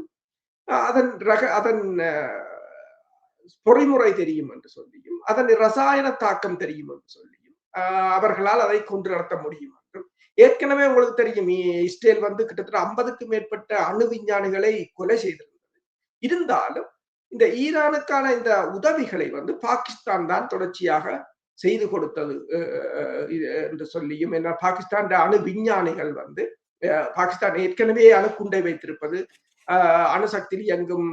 அதன் பொறிமுறை தெரியும் என்று சொல்லியும், அதன் ரசாயன தாக்கம் தெரியும் என்று சொல்லியும், அவர்களால் அதை கொண்டு நடத்த முடியும் என்றும். ஏற்கனவே உங்களுக்கு தெரியும், இஸ்ரேல் வந்து கிட்டத்தட்ட 50க்கும் மேற்பட்ட அணு விஞ்ஞானிகளை கொலை செய்திருந்தது. இருந்தாலும் இந்த ஈரானுக்கான இந்த உதவிகளை வந்து பாகிஸ்தான் தான் தொடர்ச்சியாக செய்து கொடுத்தது என்று சொல்லியும், என்ன பாகிஸ்தான் அணு விஞ்ஞானிகள் வந்து பாகிஸ்தான் ஏற்கனவே அணுக்குண்டை வைத்திருப்பது, அணுசக்தியில் எங்கும்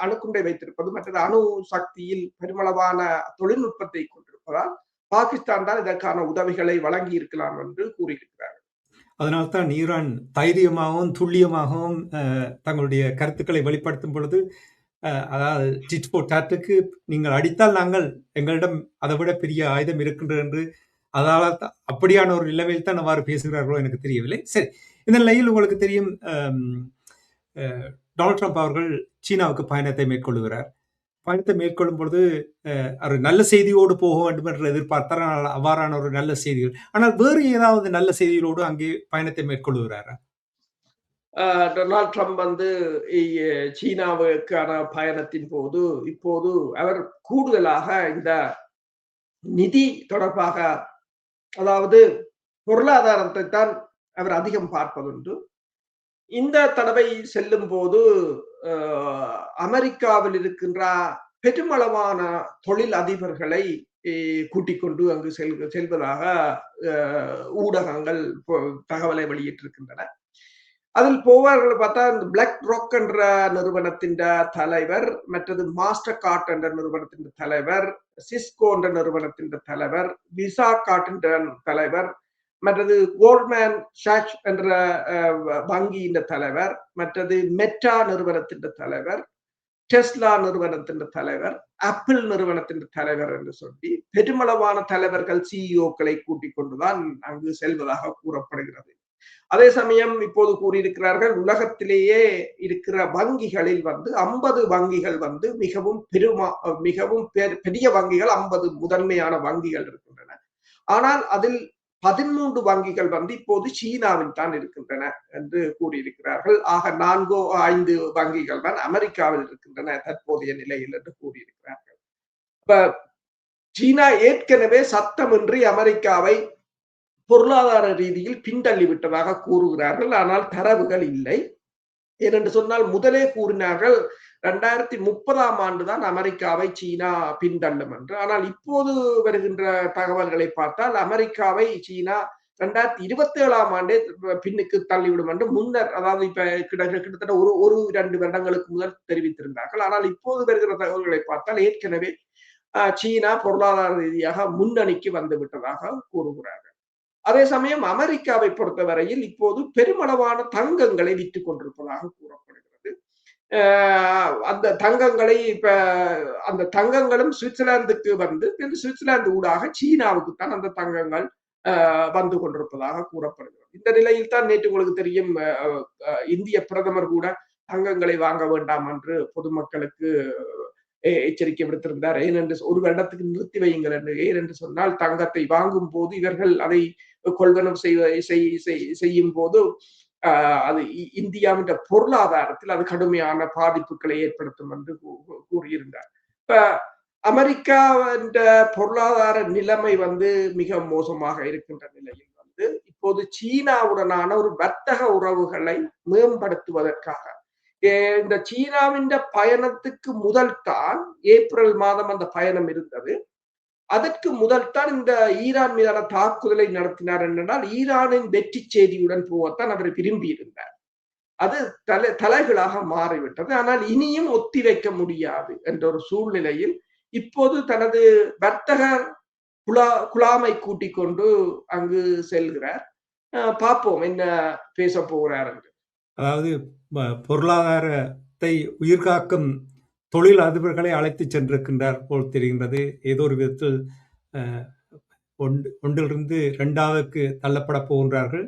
அணுக்குண்டை வைத்திருப்பது, மற்றது அணு சக்தியில் பெருமளவான தொழில்நுட்பத்தை கொண்டிருப்பதால் பாகிஸ்தான் தான் இதற்கான உதவிகளை வழங்கி இருக்கலாம் என்று கூறியிருக்கிறார்கள். அதனால்தான் ஈரான் தைரியமாகவும் துல்லியமாகவும் தங்களுடைய கருத்துக்களை வெளிப்படுத்தும் பொழுது, அதாவது டிட் ஃபார் டாட்டுக்கு நீங்கள் அடித்தால் நாங்கள் எங்களிடம் அதை விட பெரிய ஆயுதம் இருக்கின்றது என்று, அதால அப்படியான ஒரு நிலைமையில் தான் அவ்வாறு பேசுகிறார்களோ எனக்கு தெரியவில்லை. சரி, இந்த நிலையில் உங்களுக்கு தெரியும், டொனால்ட் ட்ரம்ப் அவர்கள் சீனாவுக்கு பயணத்தை மேற்கொள்கிறார். பயணத்தை மேற்கொள்ளும் பொழுது ஒரு நல்ல செய்தியோடு போக வேண்டும் என்று எதிர்பார்த்தார். ஆனால் அவ்வாறான ஒரு நல்ல செய்திகள், ஆனால் வேறு ஏதாவது நல்ல செய்திகளோடு அங்கே பயணத்தை மேற்கொள்கிறாரா? டொனால்ட் ட்ரம்ப் வந்து சீனாவுக்கான பயணத்தின் போது இப்போது அவர் கூடுதலாக இந்த நிதி தொடர்பாக, அதாவது பொருளாதாரத்தை தான் அவர் அதிகம் பார்ப்பதுண்டு. இந்த தடவை செல்லும் போது அமெரிக்காவில் இருக்கின்ற பெருமளவான தொழில் அதிபர்களை கூட்டிக் கொண்டு அங்கு செல்வதாக ஊடகங்கள் தகவலை வெளியிட்டிருக்கின்றன. அதில் போவார்கள் பார்த்தா, இந்த பிளாக் ராக் என்ற நிறுவனத்தின் தலைவர், மற்றது மாஸ்டர் கார்ட் என்ற நிறுவனத்தின் தலைவர், சிஸ்கோ என்ற நிறுவனத்தின் தலைவர், விசா கார்ட்டின் தலைவர், மற்றது கோல்ட்மேன் சாக்ஸ் என்ற வங்கியின் தலைவர், மற்றது மெட்டா நிறுவனத்தின் தலைவர், டெஸ்லா நிறுவனத்தின் தலைவர், ஆப்பிள் நிறுவனத்தின் தலைவர் என்று சொல்லி பெருமளவான தலைவர்கள், சிஇஓக்களை கூட்டிக் கொண்டுதான் அங்கு செல்வதாக கூறப்படுகிறது. அதே சமயம் இப்போது கூறியிருக்கிறார்கள், உலகத்திலேயே இருக்கிற வங்கிகளில் வந்து 50 வங்கிகள் வந்து மிகவும் பெரிய வங்கிகள், 50 முதன்மையான வங்கிகள் இருக்கின்றன. ஆனால் அதில் 13 வங்கிகள் வந்து இப்போது சீனாவில் தான் இருக்கின்றன என்று கூறியிருக்கிறார்கள். ஆக 4-5 வங்கிகள் தான் அமெரிக்காவில் இருக்கின்றன தற்போதைய நிலையில் என்று கூறியிருக்கிறார்கள். இப்ப சீனா ஏற்கனவே சத்தமின்றி அமெரிக்காவை பொருளாதார ரீதியில் பின்தள்ளி விட்டதாக கூறுகிறார்கள். ஆனால் தரவுகள் இல்லை. ஏனென்று சொன்னால் முதலே கூறினார்கள் 2030ஆம் ஆண்டுதான் அமெரிக்காவை சீனா பின்தள்ளும் என்று. ஆனால் இப்போது வருகின்ற தகவல்களை பார்த்தால் அமெரிக்காவை சீனா 2027ஆம் ஆண்டே பின்னுக்கு தள்ளிவிடும் என்று முன்னர், அதாவது இப்ப கிட்டத்தட்ட ஒரு 2 வருடங்களுக்கு முதல் தெரிவித்திருந்தார்கள். ஆனால் இப்போது வருகிற தகவல்களை பார்த்தால் ஏற்கனவே சீனா பொருளாதார ரீதியாக முன்னணிக்கு வந்து விட்டதாக கூறுகிறார்கள். அதே சமயம் அமெரிக்காவை பொறுத்தவரையில் இப்போது பெருமளவான தங்கங்களை விற்றுக் கொண்டிருப்பதாக கூறப்படுகிறது. அந்த தங்கங்களை அந்த தங்கங்களும் சுவிட்சர்லாந்துக்கு வந்து சுவிட்சர்லாந்து ஊடாக சீனாவுக்கு தான் அந்த தங்கங்கள் வந்து கொண்டிருப்பதாக கூறப்படுகிறது. இந்த நிலையில் தான் நேற்று உங்களுக்கு தெரியும், இந்திய பிரதமர் கூட தங்கங்களை வாங்க வேண்டாம் என்று பொதுமக்களுக்கு எச்சரிக்கை விடுத்திருந்தார். ஏனென்று ஒரு வருடத்துக்கு நிறுத்தி வையுங்கள் என்று. ஏனென்று சொன்னால் தங்கத்தை வாங்கும் போது இவர்கள் அதை கொள்வனம் செய்யும் போது அது இந்தியாவின் பொருளாதாரத்தில் அது கடுமையான பாதிப்புகளை ஏற்படுத்தும் என்று கூறியிருந்தார். இப்ப அமெரிக்கா என்ற பொருளாதார நிலைமை வந்து மிக மோசமாக இருக்கின்ற நிலையில் வந்து இப்போது சீனாவுடனான ஒரு வர்த்தக உறவுகளை மேம்படுத்துவதற்காக இந்த சீனாவின் பயணத்துக்கு முதல் தான் ஏப்ரல் மாதம் அந்த பயணம் இருந்தது. அதற்கு முதல் தான் இந்த ஈரான் மீதான தாக்குதலை நடத்தினார் என்றால் ஈரானின் வெற்றி செய்தியுடன் போகத்தான் அவர் விரும்பி இருந்தார். அது தலைகளாக மாறிவிட்டது. ஆனால் இனியும் ஒத்தி வைக்க முடியாது என்ற ஒரு சூழ்நிலையில் இப்போது தனது வர்த்தக குழாமை கூட்டிக் கொண்டு அங்கு செல்கிறார். பார்ப்போம் என்ன பேச போகிறார் என்று. அதாவது பொருளாதாரத்தை உயிர்காக்கும் தொழில் அதிபர்களை அழைத்து சென்றிருக்கின்றார் போல் தெரிகின்றது. ஏதோ ஒரு விதத்தில் ஒன்றிலிருந்து 2ஆவதுக்கு தள்ளப்பட போகின்றார்கள்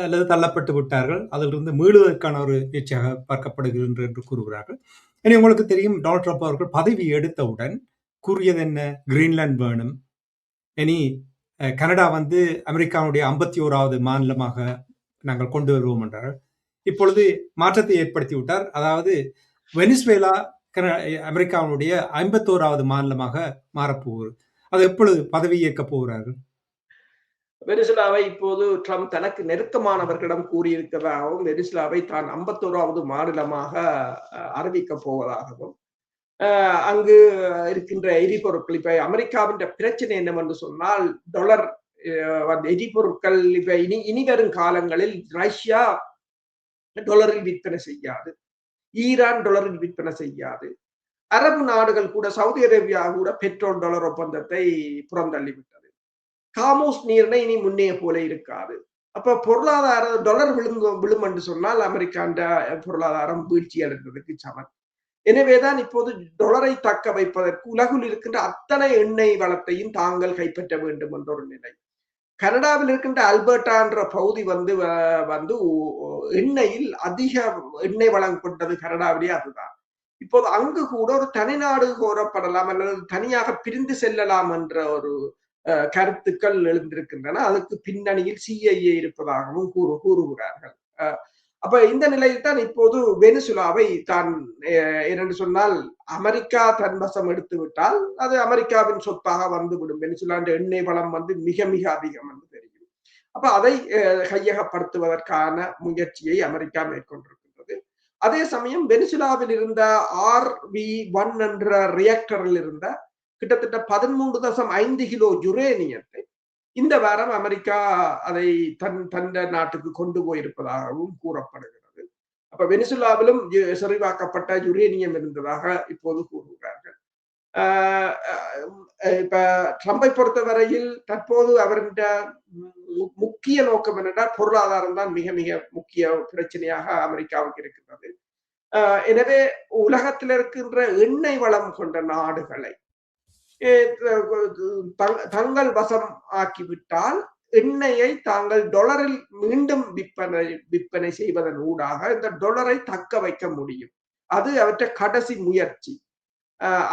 அல்லது தள்ளப்பட்டு விட்டார்கள். அதிலிருந்து மீளுவதற்கான ஒரு முயற்சியாக பார்க்கப்படுகின்ற என்று கூறுகிறார்கள். இனி உங்களுக்கு தெரியும், டொனால்ட் ட்ரம்ப் அவர்கள் பதவி எடுத்தவுடன் கூறியது என்ன? கிரீன்லாந்து வேணும். இனி கனடா வந்து அமெரிக்காவுடைய 51வது மாநிலமாக நாங்கள் கொண்டு வருவோம் என்றார். இப்பொழுது மாற்றத்தை ஏற்படுத்தி விட்டார். அதாவது வெனிசுவேலா அமெரிக்காவுடைய 51வது மாநிலமாக மாறப்போகிறது. அது எப்பொழுது பதவி ஏற்க போகிறார்கள்? வெனிசுலாவை இப்போது ட்ரம்ப் தனக்கு நெருக்கமானவர்களிடம் கூறியிருக்கிறதாகவும் வெனிசுலாவை தான் 51வது மாநிலமாக அறிவிக்க போவதாகவும் அங்கு இருக்கின்ற எரிபொருட்கள், இப்ப அமெரிக்காவின் பிரச்சனை என்னவென்று சொன்னால் டாலர் எரிபொருட்கள் இப்ப இனி வரும் காலங்களில் ரஷ்யா டாலரில் விற்பனை செய்யாது, ஈரான் டாலரில் விற்பனை செய்யாது, அரபு நாடுகள் கூட, சவுதி அரேபியா கூட பெட்ரோல் டாலர் ஒப்பந்தத்தை புறந்தள்ளிவிட்டது. காமோஸ் நீர்ணை இனி முன்னே போல இருக்காது. அப்ப பொருளாதார டாலர் விழும் என்று சொன்னால் அமெரிக்காண்ட பொருளாதாரம் வீழ்ச்சி அடைந்ததுக்கு சமன். எனவேதான் இப்போது டாலரை தக்க வைப்பதற்கு உலகில் இருக்கின்ற அத்தனை எண்ணெய் வளத்தையும் தாங்கள் கைப்பற்ற வேண்டும் என்ற ஒரு நிலை. கனடாவில் இருக்கின்ற அல்பர்டா என்ற பகுதி வந்து எண்ணெயில் அதிக எண்ணெய் வளம் கொண்டது கனடாவிலேயே அதுதான். இப்போது அங்கு கூட ஒரு தனிநாடு கோரப்படலாம் அல்லது தனியாக பிரிந்து செல்லலாம் என்ற ஒரு கருத்துக்கள் எழுந்திருக்கின்றன. அதுக்கு பின்னணியில் CIA இருப்பதாகவும் கூறுகிறார்கள். அப்ப இந்த நிலையில் தான் இப்போது வெனிசுலாவை தான் என்று சொன்னால் அமெரிக்கா தன் வசம் எடுத்து விட்டால் அது அமெரிக்காவின் சொத்தாக வந்துவிடும். வெனிசுலாண்ட எண்ணெய் வளம் வந்து மிக மிக அதிகம் என்று தெரியும். அப்ப அதை கையகப்படுத்துவதற்கான முயற்சியை அமெரிக்கா மேற்கொண்டிருக்கின்றது. அதே சமயம் வெனிசுலாவில் இருந்த RV1 என்ற ரியாக்டரில் இருந்த கிட்டத்தட்ட 13.5 கிலோ யுரேனியத்தை இந்த வாரம் அமெரிக்கா அதை தன் நாட்டுக்கு கொண்டு போயிருப்பதாகவும் கூறப்படுகிறது. அப்ப வெனிசுலாவிலும் செறிவாக்கப்பட்ட யுரேனியம் இருந்ததாக இப்போது கூறுகிறார்கள். இப்ப ட்ரம்பை பொறுத்தவரையில் தற்போது அவருடைய முக்கிய நோக்கம் என்னென்றால் பொருளாதாரம் தான் மிக மிக முக்கிய பிரச்சனையாக அமெரிக்காவுக்கு இருக்கின்றது. எனவே உலகத்தில் இருக்கின்ற எண்ணெய் வளம் கொண்ட நாடுகளை தங்கள் வசம் ஆக்கிவிட்டால் எண்ணெயை தாங்கள் டாலரில் மீண்டும் விற்பனை செய்வதன் ஊடாக இந்த டாலரை தக்க வைக்க முடியும். அது அவற்றை கடைசி முயற்சி.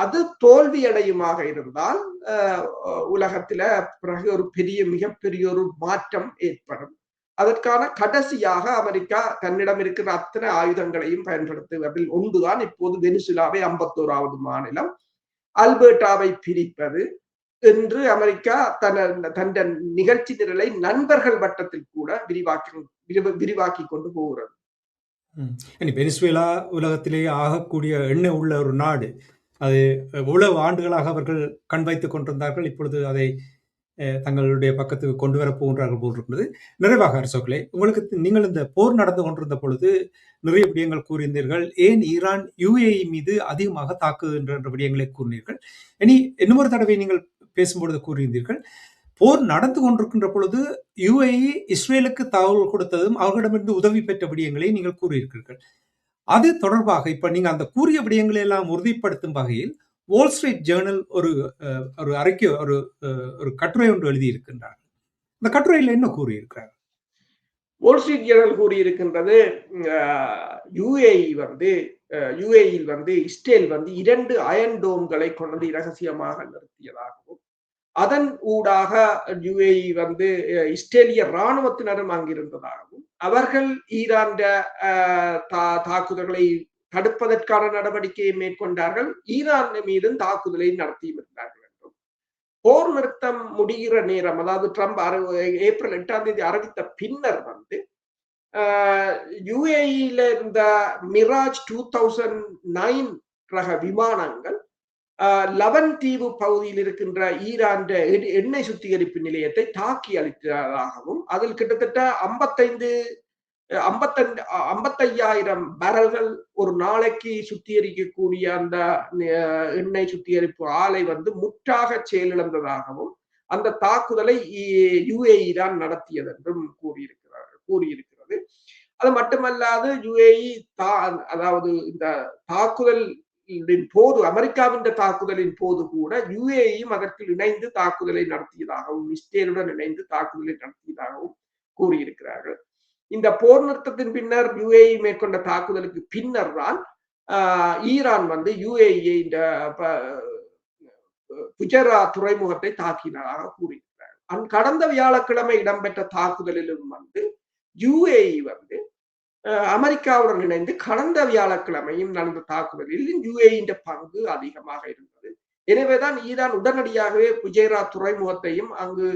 அது தோல்வி அடையுமாக இருந்தால் உலகத்தில பிறகு ஒரு மிகப்பெரிய ஒரு மாற்றம் ஏற்படும். அதற்கான கடைசியாக அமெரிக்கா தன்னிடம் இருக்கிற அத்தனை ஆயுதங்களையும் பயன்படுத்துவதில் ஒன்றுதான் இப்போது வெனிசுலாவை 51வது மாநிலம், அல்பர்டாவை பிரிப்பது, என்று அமெரிக்கா தன் நிகழ்ச்சி நிரலை நண்பர்கள் வட்டத்தில் கூட விரிவாக்கி கொண்டு போகிறது. வெனிசுவேலா உலகத்திலேயே ஆகக்கூடிய எண்ணெய் உள்ள ஒரு நாடு. அது எவ்வளவு ஆண்டுகளாக அவர்கள் கண் வைத்துக் கொண்டிருந்தார்கள். இப்பொழுது அதை தங்களுடைய பக்கத்துக்கு கொண்டு வர போகின்றார்கள் போல் இருக்கின்றது. நிறைவாக அரசோக்களே, உங்களுக்கு நீங்கள் இந்த போர் நடந்து கொண்டிருந்த பொழுது நிறைய விடயங்கள் கூறியிருந்தீர்கள். ஏன் ஈரான் UAE மீது அதிகமாக தாக்குகின்ற விடயங்களை கூறினீர்கள். இனி இன்னொரு தடவை நீங்கள் பேசும்பொழுது கூறியிருந்தீர்கள், போர் நடந்து கொண்டிருக்கின்ற பொழுது UAE இஸ்ரேலுக்கு தகவல் கொடுத்ததும் அவர்களிடமிருந்து உதவி பெற்ற விடயங்களை நீங்கள் கூறியிருக்கிறீர்கள். அது தொடர்பாக இப்ப நீங்க அந்த கூறிய விடயங்களை எல்லாம் உறுதிப்படுத்தும் வகையில் வால் ஸ்ட்ரீட் ஜேர்னல் ஒரு அறிக்கை ஒரு கட்டுரை ஒன்று எழுதியிருக்கின்றார். இந்த கட்டுரையில் என்ன கூறியிருக்கிறார்? வால் ஸ்ட்ரீட் ஜேர்னல் கூறியிருக்கின்றது, யுஏஇல் இஸ்ரேல் 2 அயன் டோம்களை கொண்டு இரகசியமாக நிறுத்தியதாகவும், அதன் ஊடாக யுஏஇ இஸ்ரேலிய இராணுவத்தினரும் அங்கிருந்ததாகவும், அவர்கள் ஈரான் தாக்குதல்களை தடுப்பதற்கான நடவடிக்கையை மேற்கொண்டார்கள், ஈரான் மீதும் தாக்குதலை நடத்தியிருந்தார்கள் என்றும், போர் நிறுத்தம் முடிகிற நேரம், அதாவது ட்ரம்ப் ஏப்ரல் 8ஆம் தேதி அறிவித்த பின்னர் யுஏஇல இருந்த மிராஜ் 2009 ரக விமானங்கள் லவன் தீவு பகுதியில் இருக்கின்ற ஈரான் எண்ணெய் சுத்திகரிப்பு நிலையத்தை தாக்கி அளித்ததாகவும், அதில் கிட்டத்தட்ட 55,000 பேரல்கள் ஒரு நாளைக்கு சுத்திகரிக்கக்கூடிய அந்த எண்ணெய் சுத்திகரிப்பு ஆலை முற்றாக செயலிழந்ததாகவும், அந்த தாக்குதலை யுஏஇ தான் நடத்தியது என்றும் கூறியிருக்கிறது. அது மட்டுமல்லாது யுஏஇ அதாவது இந்த தாக்குதல் போது, அமெரிக்காவின் தாக்குதலின் போது கூட யுஏஇயும் அதற்கு இணைந்து தாக்குதலை நடத்தியதாகவும், இஸ்ரேலுடன் இணைந்து தாக்குதலை நடத்தியதாகவும் கூறியிருக்கிறார்கள். இந்த போர் நிறுத்தத்தின் பின்னர் யுஏஇ மேற்கொண்ட தாக்குதலுக்கு பின்னர் தான் ஈரான் யுஏஇ இந்த புஜரா துறைமுகத்தை தாக்கினதாக கூறியிருக்கிறார்கள். கடந்த வியாழக்கிழமை இடம்பெற்ற தாக்குதலிலும் யுஏஇ அமெரிக்காவுடன் இணைந்து கடந்த வியாழக்கிழமையும் நடந்த தாக்குதலில் யுஏஇ பங்கு அதிகமாக இருந்தது. எனவேதான் ஈரான் உடனடியாகவே புஜேரா துறைமுகத்தையும் அங்கு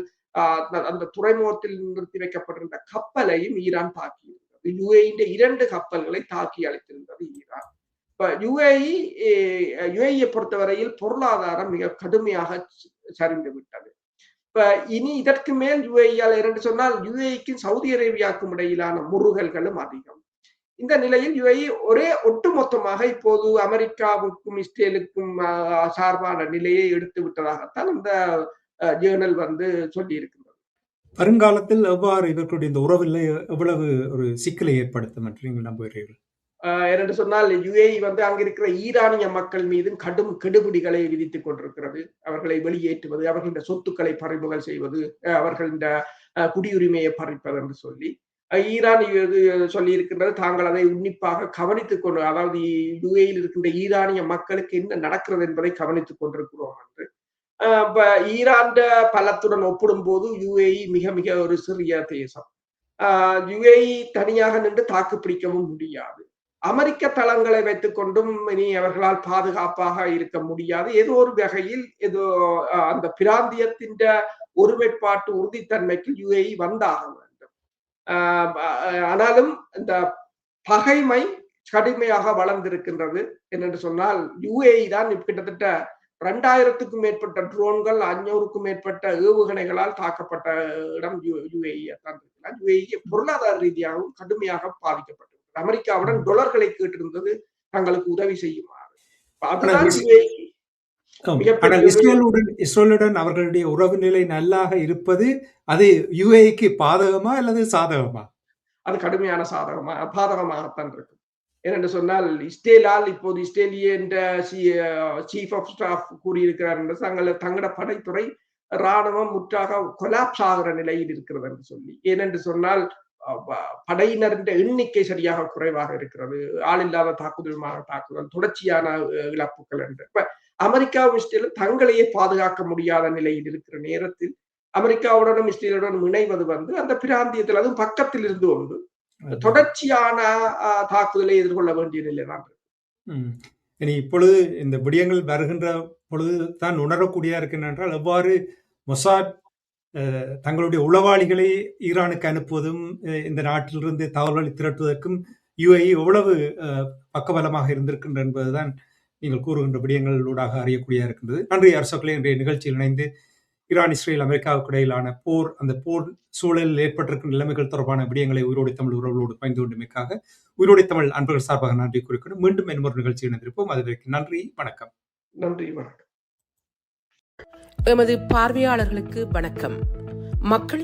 அந்த துறைமுகத்தில் நிறுத்தி வைக்கப்பட்டிருந்த கப்பலையும் ஈரான் தாக்கியிருந்தது. யுஏஇ 2 கப்பல்களை தாக்கி அளித்திருந்தது ஈரான். யுஏஇயை பொறுத்தவரையில் பொருளாதாரம் மிக கடுமையாக சரிந்து விட்டது. இனி இதற்கு மேல் யுஏஇயால் என்று சொன்னால் யுஏஇக்கும் சவுதி அரேபியாவுக்கும் இடையிலான முறுகல்களும் அதிகம். இந்த நிலையில் யுஏஇ ஒட்டுமொத்தமாக இப்போது அமெரிக்காவுக்கும் இஸ்ரேலுக்கும் சார்பான நிலையை எடுத்து விட்டதாகத்தான் இந்த ஜேர்னல் சொல்லி இருக்கின்றது. வருங்காலத்தில் எவ்வாறு இவர்களுடைய இந்த உறவில் எவ்வளவு ஒரு சிக்கலை ஏற்படுத்தும் என்று நீங்கள் நம்புகிறீர்கள்? என்று சொன்னால் யுஏஇ அங்கிருக்கிற ஈரானிய மக்கள் மீது கடும் கெடுபிடிகளை விதித்துக் கொண்டிருக்கிறது. அவர்களை வெளியேற்றுவது, அவர்களுடைய சொத்துக்களை பறிமுதல் செய்வது, அவர்களின் குடியுரிமையை பறிப்பது என்று சொல்லி ஈரான் சொல்லி இருக்கின்றது. தாங்கள் அதை உன்னிப்பாக கவனித்துக் கொண்டு, அதாவது யுஏஇல் இருக்கின்ற ஈரானிய மக்களுக்கு என்ன நடக்கிறது என்பதை கவனித்துக் கொண்டிருக்கிறோம் என்று. ஈரான் பலத்துடன் ஒப்பிடும் போது யுஏஇ மிக மிக ஒரு சிறிய தேசம். யுஏஇ தனியாக நின்று தாக்கு பிடிக்கவும் முடியாது. அமெரிக்க தளங்களை வைத்துக் கொண்டும் இனி அவர்களால் பாதுகாப்பாக இருக்க முடியாது. ஏதோ ஒரு வகையில் அந்த பிராந்தியத்தின் ஒருமைப்பாட்டு உறுதித்தன்மைக்கு யுஏஇ வந்தாக வேண்டும். ஆனாலும் இந்த பகைமை கடுமையாக வளர்ந்திருக்கின்றது. என்று சொன்னால் யுஏஇ தான் கிட்டத்தட்ட 2000க்கும் மேற்பட்ட ட்ரோன்கள், 500க்கும் மேற்பட்ட ஏவுகணைகளால் தாக்கப்பட்ட இடம் யுஏஇ தான் இருக்கலாம். யுஏஇ பொருளாதார ரீதியாகவும் கடுமையாக பாதிக்கப்பட்டது. அமெரிக்காவுடன் டாலர்களை கேட்டிருந்தது தங்களுக்கு உதவி செய்யுமாறு. இஸ்ரேலுடன் அவர்களுடைய உறவு நிலை நல்லாக இருப்பது அது யுஏஇக்கு பாதகமா அல்லது சாதகமா? அது கடுமையான பாதகமாகத்தான் இருக்கு. ஏனென்று சொன்னால் இஸ்ரேலால் இப்போது இஸ்ரேலிய என்ற சீஃப் ஆஃப் ஸ்டாஃப் கூறியிருக்கிறார் என்று தங்களோட படைத்துறை இராணுவம் முற்றாக கொலாப்ஸ் ஆகிற நிலையில் இருக்கிறது என்று சொல்லி. ஏனென்று சொன்னால் படையினரின் எண்ணிக்கை சரியாக குறைவாக இருக்கிறது. ஆளில்லாத தாக்குதல், தொடர்ச்சியான இழப்புகள் என்று. இப்ப அமெரிக்காவும் இஸ்ரேலும் தங்களையே பாதுகாக்க முடியாத நிலையில் இருக்கிற நேரத்தில் அமெரிக்காவுடனும் இஸ்ரேலுடனும் இணைவது அந்த பிராந்தியத்தில், அதுவும் பக்கத்தில் இருந்து தொடர்ச்சியான தாக்குதலை எதிர்கொள்ள வேண்டிய நிலை தான். இனி இப்பொழுது இந்த விடயங்கள் வருகின்ற பொழுது தான் உணரக்கூடியதா இருக்கின்றன என்றால் எவ்வாறு மொசாட் தங்களுடைய உளவாளிகளை ஈரானுக்கு அனுப்புவதும் இந்த நாட்டிலிருந்து தகவல்களை திரட்டுவதற்கும் யுஏஇ எவ்வளவு பக்கபலமாக இருந்திருக்கின்ற என்பதுதான் நீங்கள் கூறுகின்ற விடயங்களூடாக அறியக்கூடியதாக இருக்கின்றது. நன்றி அரசர்களே, இன்றைய நிகழ்ச்சியில் இணைந்து ஈரான், இஸ்ரேல், அமெரிக்காவுக்கு இடையிலான போர், அந்த போர் சூழலில் ஏற்பட்டிருக்கும் நிலைமைகள் தொடர்பான விடயங்களை உயிரோடை தமிழ் உறவுகளோடு பகிர்ந்து கொண்டமைக்காக உயிரோடை தமிழ் அன்பர்கள் சார்பாக நன்றி குறிக்கணும். மீண்டும் இன்னொரு நிகழ்ச்சி இணைந்திருப்போம். அதுவரைக்கும் நன்றி, வணக்கம். நன்றி, வணக்கம். எமது பார்வையாளர்களுக்கு வணக்கம். மக்கள்